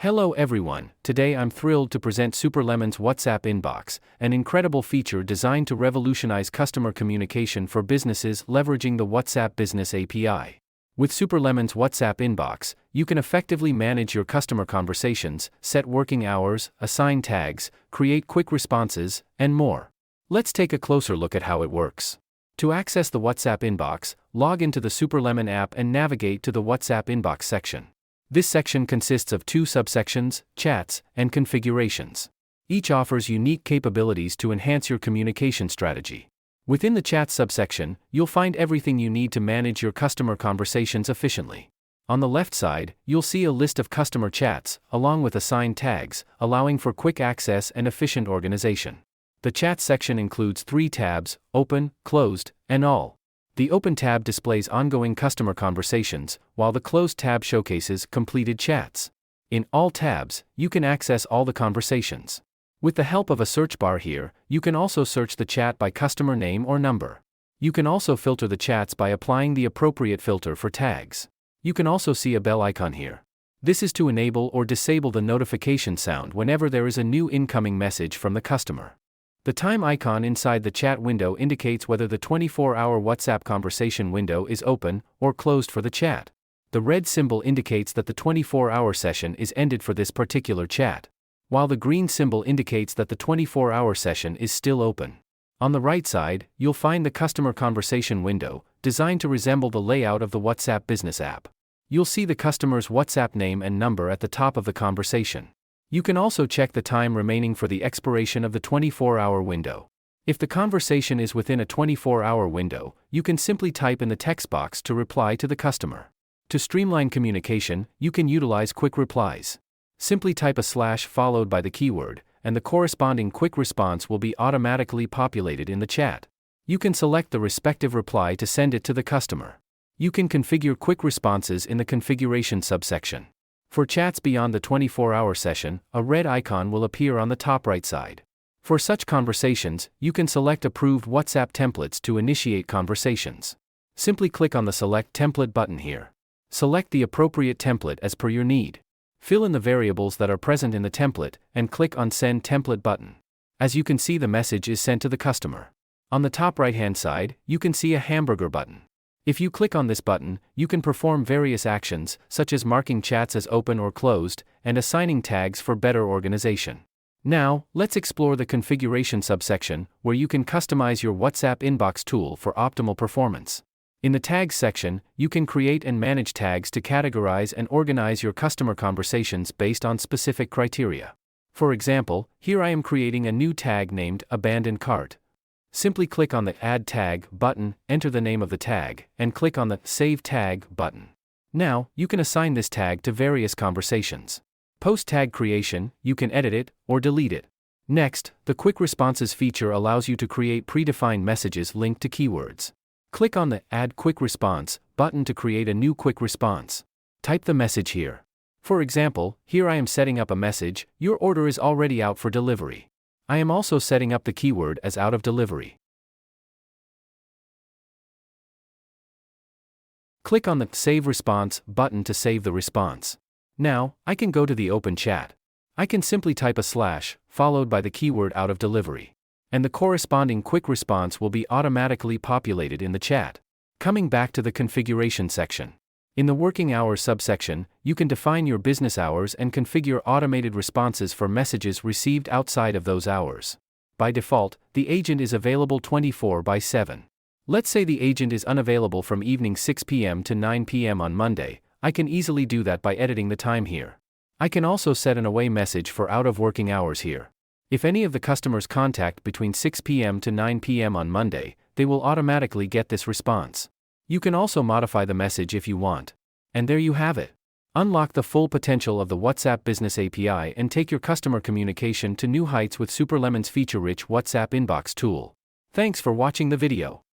Hello everyone, today I'm thrilled to present SuperLemon's WhatsApp Inbox, an incredible feature designed to revolutionize customer communication for businesses leveraging the WhatsApp Business API. With SuperLemon's WhatsApp Inbox, you can effectively manage your customer conversations, set working hours, assign tags, create quick responses, and more. Let's take a closer look at how it works. To access the WhatsApp Inbox, log into the SuperLemon app and navigate to the WhatsApp Inbox section. This section consists of two subsections, chats, and configurations. Each offers unique capabilities to enhance your communication strategy. Within the chat subsection, you'll find everything you need to manage your customer conversations efficiently. On the left side, you'll see a list of customer chats, along with assigned tags, allowing for quick access and efficient organization. The chat section includes 3 tabs: Open, Closed, and All. The Open tab displays ongoing customer conversations, while the Closed tab showcases completed chats. In All tabs, you can access all the conversations. With the help of a search bar here, you can also search the chat by customer name or number. You can also filter the chats by applying the appropriate filter for tags. You can also see a bell icon here. This is to enable or disable the notification sound whenever there is a new incoming message from the customer. The time icon inside the chat window indicates whether the 24-hour WhatsApp conversation window is open or closed for the chat. The red symbol indicates that the 24-hour session is ended for this particular chat, while the green symbol indicates that the 24-hour session is still open. On the right side, you'll find the customer conversation window, designed to resemble the layout of the WhatsApp business app. You'll see the customer's WhatsApp name and number at the top of the conversation. You can also check the time remaining for the expiration of the 24-hour window. If the conversation is within a 24-hour window, you can simply type in the text box to reply to the customer. To streamline communication, you can utilize quick replies. Simply type / followed by the keyword, and the corresponding quick response will be automatically populated in the chat. You can select the respective reply to send it to the customer. You can configure quick responses in the configuration subsection. For chats beyond the 24-hour session, a red icon will appear on the top right side. For such conversations, you can select approved WhatsApp templates to initiate conversations. Simply click on the Select Template button here. Select the appropriate template as per your need. Fill in the variables that are present in the template, and click on Send Template button. As you can see, the message is sent to the customer. On the top right-hand side, you can see a hamburger button. If you click on this button, you can perform various actions, such as marking chats as open or closed, and assigning tags for better organization. Now, let's explore the configuration subsection, where you can customize your WhatsApp Inbox tool for optimal performance. In the Tags section, you can create and manage tags to categorize and organize your customer conversations based on specific criteria. For example, here I am creating a new tag named Abandoned Cart. Simply click on the Add Tag button, enter the name of the tag, and click on the Save Tag button. Now, you can assign this tag to various conversations. Post-tag creation, you can edit it or delete it. Next, the Quick Responses feature allows you to create predefined messages linked to keywords. Click on the Add Quick Response button to create a new quick response. Type the message here. For example, here I am setting up a message: "Your order is already out for delivery." I am also setting up the keyword as out of delivery. Click on the Save Response button to save the response. Now, I can go to the open chat. I can simply type a / followed by the keyword out of delivery. And the corresponding quick response will be automatically populated in the chat. Coming back to the configuration section. In the Working Hours subsection, you can define your business hours and configure automated responses for messages received outside of those hours. By default, the agent is available 24/7. Let's say the agent is unavailable from evening 6 p.m. to 9 p.m. on Monday. I can easily do that by editing the time here. I can also set an away message for out of working hours here. If any of the customers contact between 6 p.m. to 9 p.m. on Monday, they will automatically get this response. You can also modify the message if you want. And there you have it. Unlock the full potential of the WhatsApp Business API and take your customer communication to new heights with SuperLemon's feature-rich WhatsApp Inbox tool. Thanks for watching the video.